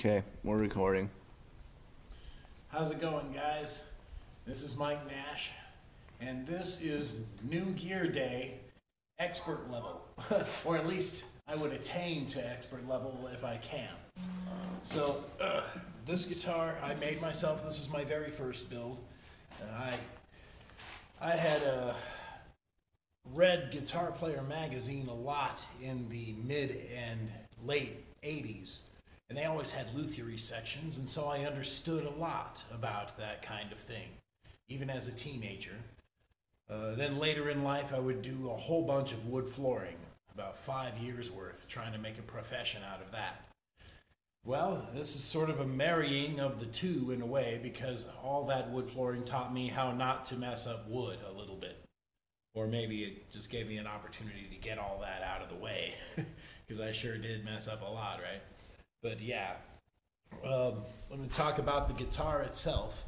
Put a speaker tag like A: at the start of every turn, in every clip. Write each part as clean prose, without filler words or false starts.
A: Okay, we're recording.
B: How's it going, guys? This is Mike Nash, and this is New Gear Day expert level. Or at least I would attain to expert level if I can. So, this guitar I made myself. This is my very first build. I had read Guitar Player magazine a lot in the mid and late 80s. And they always had luthiery sections, and so I understood a lot about that kind of thing, even as a teenager. Then later in life, I would do a whole bunch of wood flooring, about 5 years worth, trying to make a profession out of that. Well, this is sort of a marrying of the two in a way, because all that wood flooring taught me how not to mess up wood a little bit. Or maybe it just gave me an opportunity to get all that out of the way, because I sure did mess up a lot, right? But yeah, I'm going to talk about the guitar itself.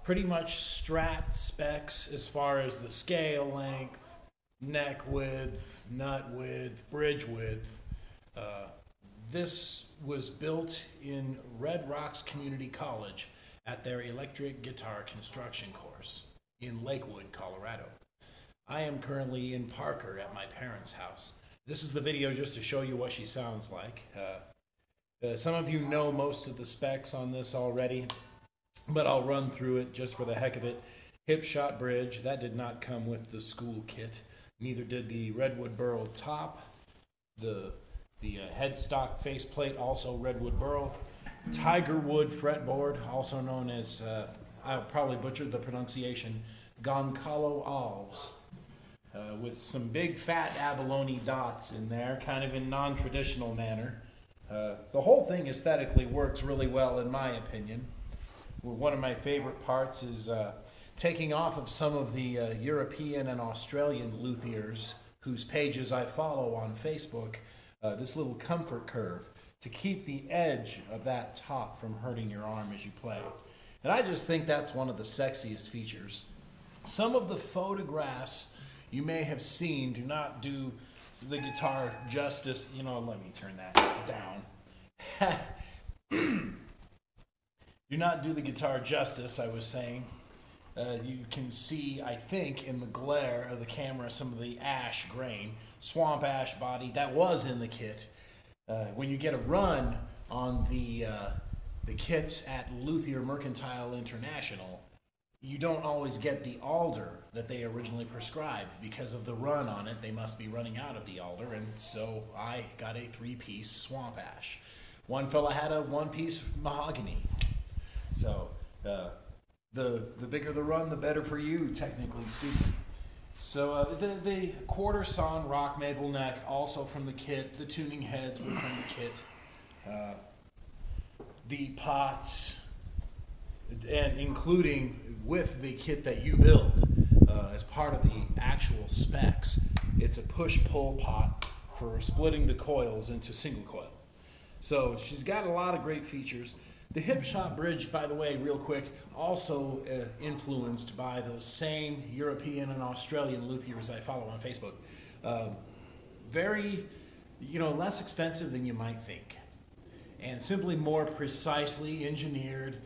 B: Pretty much Strat specs as far as the scale length, neck width, nut width, bridge width. This was built in Red Rocks Community College at their electric guitar construction course in Lakewood, Colorado. I am currently in Parker at my parents' house. This is the video just to show you what she sounds like. Some of you know most of the specs on this already, but I'll run through it just for the heck of it. Hipshot bridge, that did not come with the school kit. Neither did the redwood burl top. The headstock faceplate, also redwood burl. Tigerwood fretboard, also known as, I'll probably butcher the pronunciation, Goncalo Alves. With some big fat abalone dots in there, kind of in non-traditional manner. The whole thing aesthetically works really well in my opinion. One of my favorite parts is taking off of some of the European and Australian luthiers whose pages I follow on Facebook, this little comfort curve to keep the edge of that top from hurting your arm as you play. And I just think that's one of the sexiest features. Some of the photographs you may have seen do not do the guitar justice. You know, let me turn that down. Do not do the guitar justice, I was saying. You can see, I think, in the glare of the camera, some of the ash grain, swamp ash body that was in the kit. When you get a run on the kits at Luthier Mercantile International, you don't always get the alder that they originally prescribed. Because of the run on it, they must be running out of the alder, and so I got a 3-piece swamp ash. One fella had a 1-piece mahogany. So the bigger the run, the better for you, technically speaking. So the quarter sawn rock maple neck, also from the kit. The tuning heads were from the kit. The pots, and including with the kit that you build as part of the actual specs, it's a push-pull pot for splitting the coils into single coil. So she's got a lot of great features. The Hipshot bridge, by the way, real quick, also influenced by those same European and Australian luthiers I follow on Facebook. Very, less expensive than you might think, and simply more precisely engineered.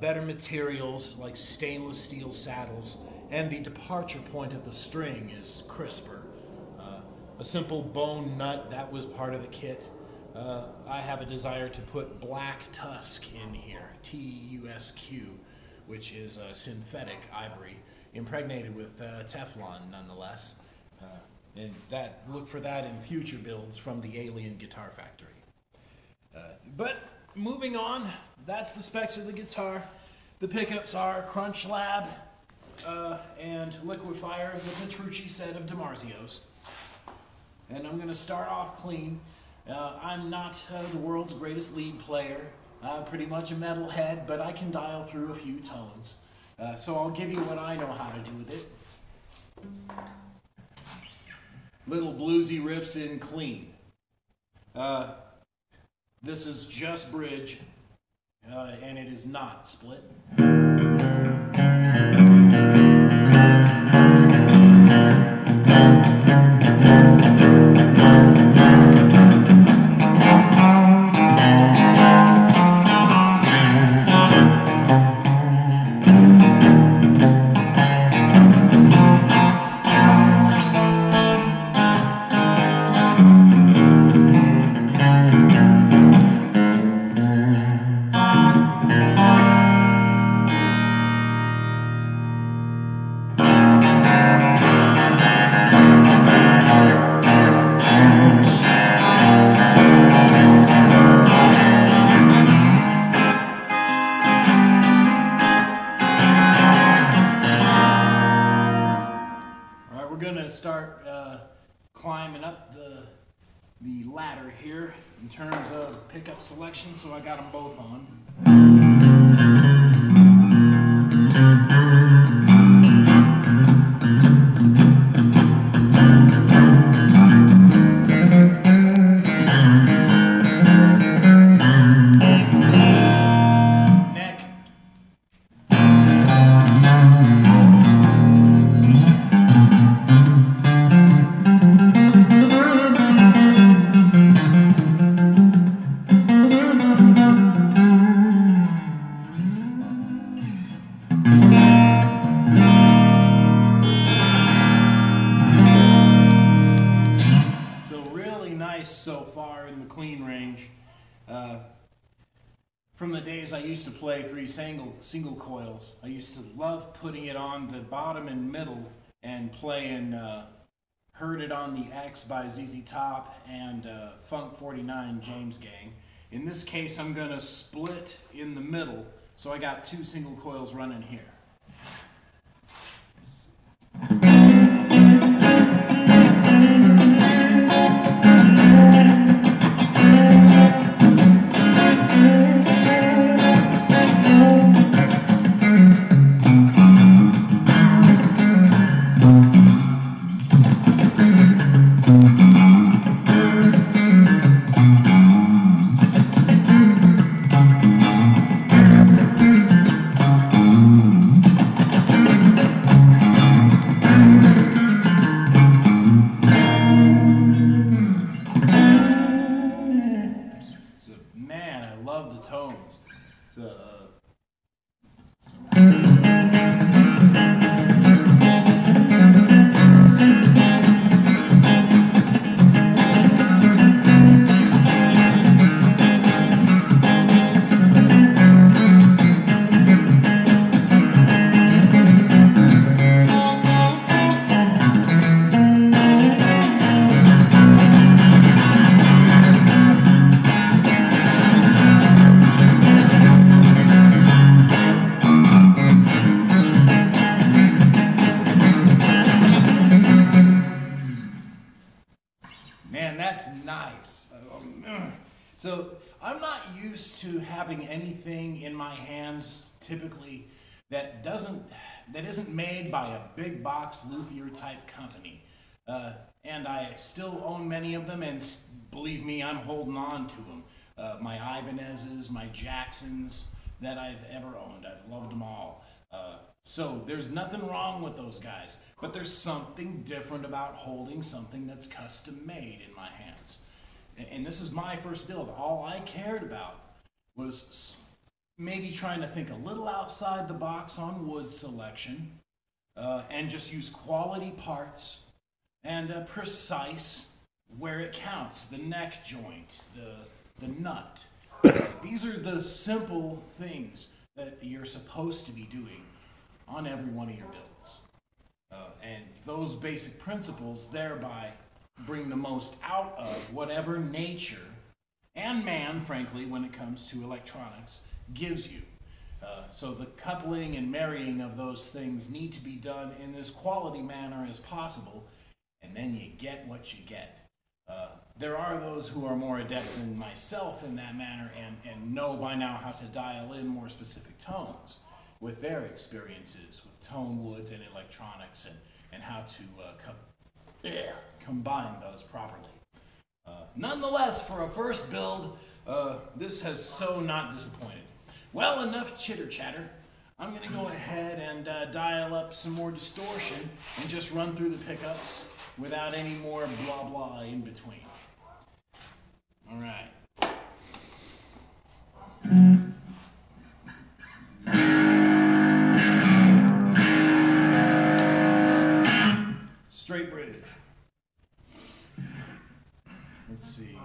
B: Better materials like stainless steel saddles, and the departure point of the string is crisper. A simple bone nut, that was part of the kit. I have a desire to put black tusk in here, TUSQ, which is synthetic ivory, impregnated with Teflon nonetheless. And look for that in future builds from the Alien Guitar Factory. But moving on, that's the specs of the guitar. The pickups are Crunch Lab and Liquifier, the Petrucci set of DiMarzio's. And I'm going to start off clean. I'm not the world's greatest lead player. I'm pretty much a metalhead, but I can dial through a few tones. So I'll give you what I know how to do with it. Little bluesy riffs in clean. This is just bridge, and it is not split. terms of pickup selection, so I got them both on. So far in the clean range. From the days I used to play 3 single coils, I used to love putting it on the bottom and middle and playing Heard It on the X by ZZ Top and Funk 49 James Gang. In this case, I'm going to split in the middle, so I got 2 single coils running here. Man, that's nice. So I'm not used to having anything in my hands typically that isn't made by a big box luthier type company. And I still own many of them, and believe me, I'm holding on to them. My Ibanez's, my Jacksons that I've ever owned. I've loved them all. So there's nothing wrong with those guys, but there's something different about holding something that's custom made in my hands. And this is my first build. All I cared about was maybe trying to think a little outside the box on wood selection, and just use quality parts and precise where it counts, the neck joint, the nut. These are the simple things that you're supposed to be doing on every one of your builds. And those basic principles thereby bring the most out of whatever nature and man, frankly, when it comes to electronics, gives you. So the coupling and marrying of those things need to be done in as quality manner as possible, and then you get what you get. There are those who are more adept than myself in that manner and know by now how to dial in more specific tones with their experiences with tone woods and electronics, and how to combine those properly. Nonetheless, for a first build, this has so not disappointed. Well, enough chitter chatter. I'm going to go ahead and dial up some more distortion and just run through the pickups without any more blah blah in between. All right. Straight bridge. Let's see.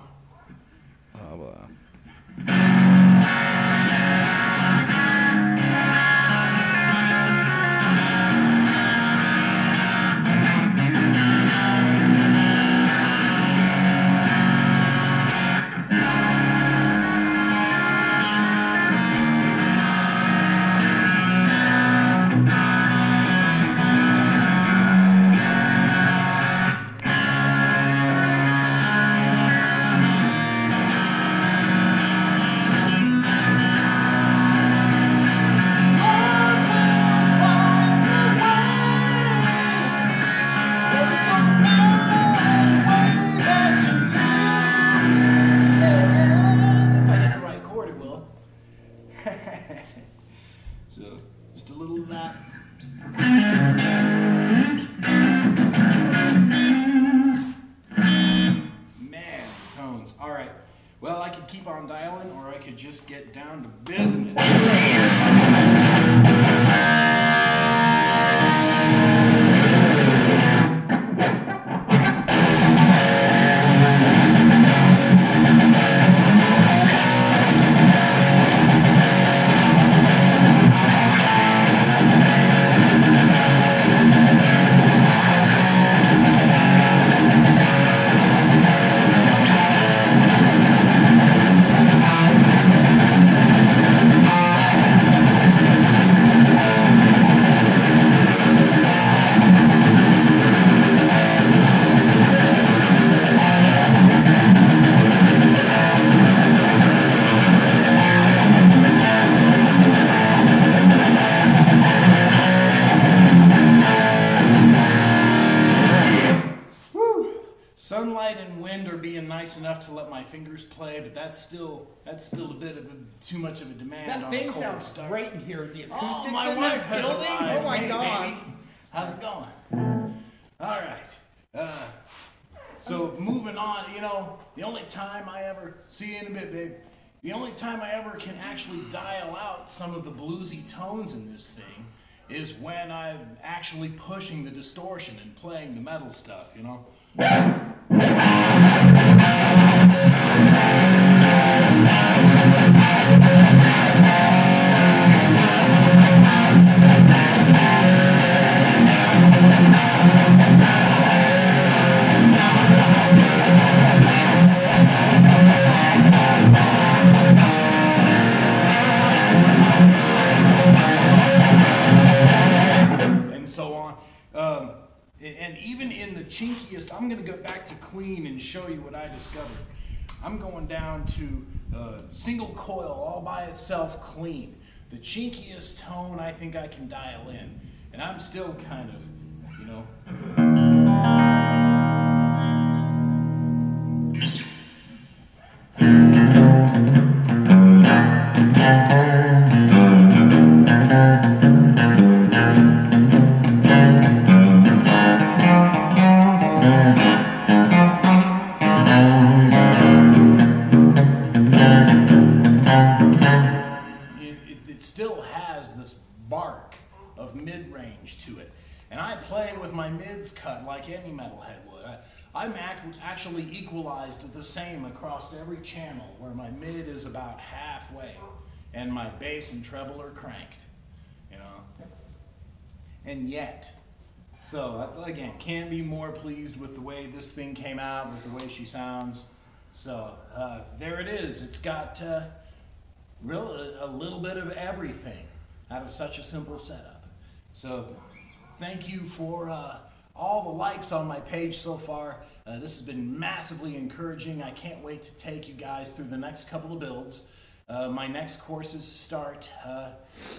B: Well, I could keep on dialing, or I could just get down to business. Sunlight and wind are being nice enough to let my fingers play, but that's still a bit of too much of a demand.
A: That
B: on
A: thing
B: a cold
A: sounds
B: start.
A: great in here. The acoustics
B: Oh, my
A: in
B: wife
A: this
B: has
A: building.
B: arrived.
A: Oh my
B: Hey,
A: God!
B: baby. How's it going? All right. So moving on, you know, the only time I ever see you in a bit, babe. The only time I ever can actually dial out some of the bluesy tones in this thing is when I'm actually pushing the distortion and playing the metal stuff, you know. And so on. And even in the chinkiest, I'm going to go back to clean and show you what I discovered. I'm going down to single coil all by itself clean. The chinkiest tone I think I can dial in. And I'm still kind of, you know. It still has this bark of mid-range to it. And I play with my mids cut like any metalhead would. I'm actually equalized the same across every channel, where my mid is about halfway and my bass and treble are cranked, you know. And yet, so again, can't be more pleased with the way this thing came out, with the way she sounds. So there it is. It's got a little bit of everything out of such a simple setup. So thank you for all the likes on my page so far. This has been massively encouraging. I can't wait to take you guys through the next couple of builds. My next courses start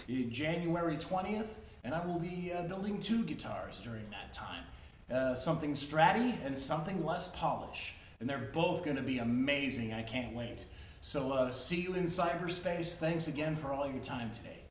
B: in January 20th, and I will be building 2 guitars during that time. Something Stratty and something less polish. And they're both going to be amazing. I can't wait. So see you in cyberspace. Thanks again for all your time today.